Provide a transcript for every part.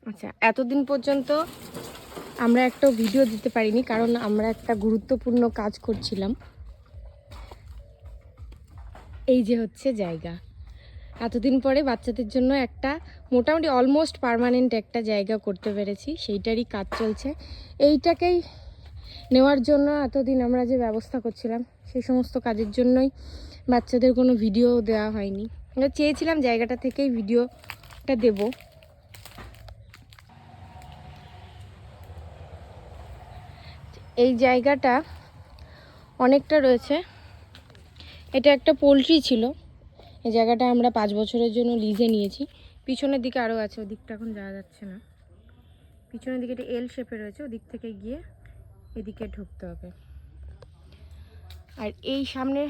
আচ্ছা, এতদিন পর্যন্ত আমরা একটা ভিডিও দিতে পারিনি, কারণ আমরা একটা গুরুত্বপূর্ণ কাজ করছিলাম। এই যে হচ্ছে জায়গা, এতদিন পরে বাচ্চাদের জন্য একটা মোটামুটি অলমোস্ট পার্মানেন্ট একটা জায়গা করতে পেরেছি, সেইটারই কাজ চলছে। এইটাকেই নেওয়ার জন্য এতদিন আমরা যে ব্যবস্থা করছিলাম, সেই সমস্ত কাজের জন্যই বাচ্চাদের কোনো ভিডিও দেওয়া হয়নি। আমরা চেয়েছিলাম জায়গাটা থেকেই ভিডিওটা দেব। এই জায়গাটা অনেকটা রয়েছে, এটা একটা পোলট্রি ছিল। এই জায়গাটা আমরা 5 বছরের জন্য লিজে নিয়েছি। পিছনের দিকে আরও আছে, ওদিকটা এখন যাওয়া যাচ্ছে না। পিছনের দিকে একটা এল শেপে রয়েছে, ওদিক থেকে গিয়ে এদিকে ঢুকতে হবে। আর এই সামনের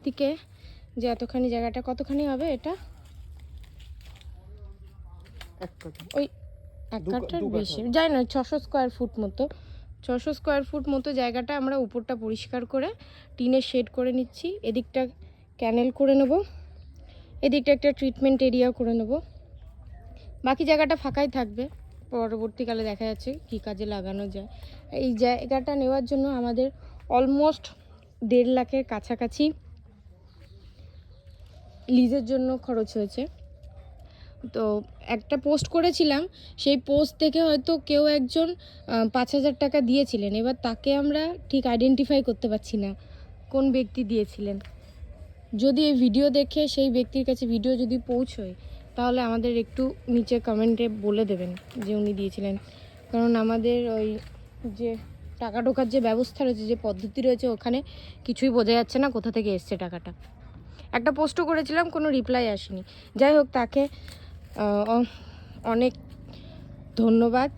দিকে যে এতখানি জায়গাটা, কতখানি হবে এটা? ওই 1 কাঠার বেশি, যাই না, 600 স্কোয়ার ফুট মতো। 600 স্কোয়ার ফুট মতো জায়গাটা আমরা উপরটা পরিষ্কার করে টিনের শেড করে নিচ্ছি। এদিকটা ক্যানেল করে নেব, এদিকটা একটা ট্রিটমেন্ট এরিয়া করে নেব। বাকি জায়গাটা ফাঁকাই থাকবে, পরবর্তীকালে দেখা যাচ্ছে কী কাজে লাগানো যায়। এই জায়গাটা নেওয়ার জন্য আমাদের অলমোস্ট 1.5 লাখের কাছাকাছি লিজের জন্য খরচ হয়েছে। তো একটা পোস্ট করেছিলাম, সেই পোস্ট থেকে হয়তো কেউ একজন 5,000 টাকা দিয়েছিলেন। এবার তাকে আমরা ঠিক আইডেন্টিফাই করতে পারছি না কোন ব্যক্তি দিয়েছিলেন। যদি এই ভিডিও দেখে সেই ব্যক্তির কাছে ভিডিও যদি পৌঁছয়, তাহলে আমাদের একটু নিচে কমেন্টে বলে দেবেন যে উনি দিয়েছিলেন। কারণ আমাদের ওই যে টাকা ঢোকার যে ব্যবস্থা রয়েছে, যে পদ্ধতি রয়েছে, ওখানে কিছুই বোঝা যাচ্ছে না কোথা থেকে এসছে টাকাটা। একটা পোস্টও করেছিলাম, কোনো রিপ্লাই আসেনি। যাই হোক, তাকে অনেক ধন্যবাদ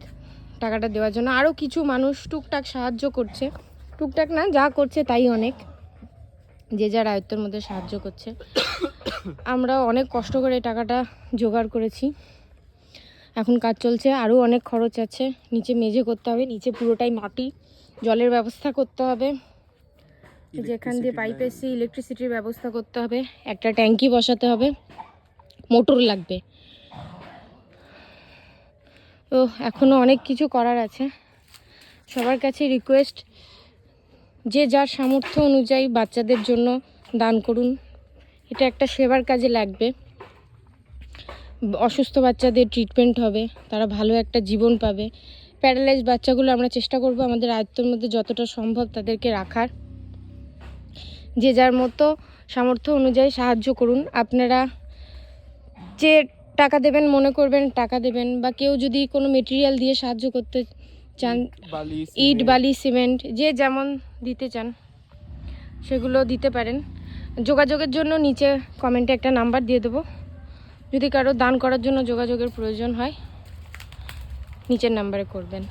টাকাটা দেওয়ার জন্য। আরও কিছু মানুষ টুকটাক সাহায্য করছে, টুকটাক না, যা করছে তাই অনেক, যে যার আয়ত্তের মধ্যে সাহায্য করছে। আমরা অনেক কষ্ট করে টাকাটা জোগাড় করেছি। এখন কাজ চলছে, আরও অনেক খরচ আছে। নিচে মেঝে করতে হবে, নিচে পুরোটাই মাটি, জলের ব্যবস্থা করতে হবে, যেখান দিয়ে পাইপ এসে ইলেকট্রিসিটির ব্যবস্থা করতে হবে, একটা ট্যাঙ্কি বসাতে হবে, মোটর লাগবে। তো এখনও অনেক কিছু করার আছে। সবার কাছে রিকোয়েস্ট, যে যার সামর্থ্য অনুযায়ী বাচ্চাদের জন্য দান করুন। এটা একটা সেবার কাজে লাগবে। অসুস্থ বাচ্চাদের ট্রিটমেন্ট হবে, তারা ভালো একটা জীবন পাবে। প্যারালাইজ বাচ্চাগুলো আমরা চেষ্টা করব আমাদের আয়ত্তের মধ্যে যতটা সম্ভব তাদেরকে রাখার। যে যার মতো সামর্থ্য অনুযায়ী সাহায্য করুন। আপনারা যে টাকা দেবেন মনে করবেন টাকা দেবেন, বা কেউ যদি কোনো মেটেরিয়াল দিয়ে সাহায্য করতে চান, ইট বালি সিমেন্ট, যে যেমন দিতে চান সেগুলো দিতে পারেন। যোগাযোগের জন্য নিচে কমেন্টে একটা নাম্বার দিয়ে দেবো। যদি কারো দান করার জন্য যোগাযোগের প্রয়োজন হয়, নিচের নাম্বারে করবেন।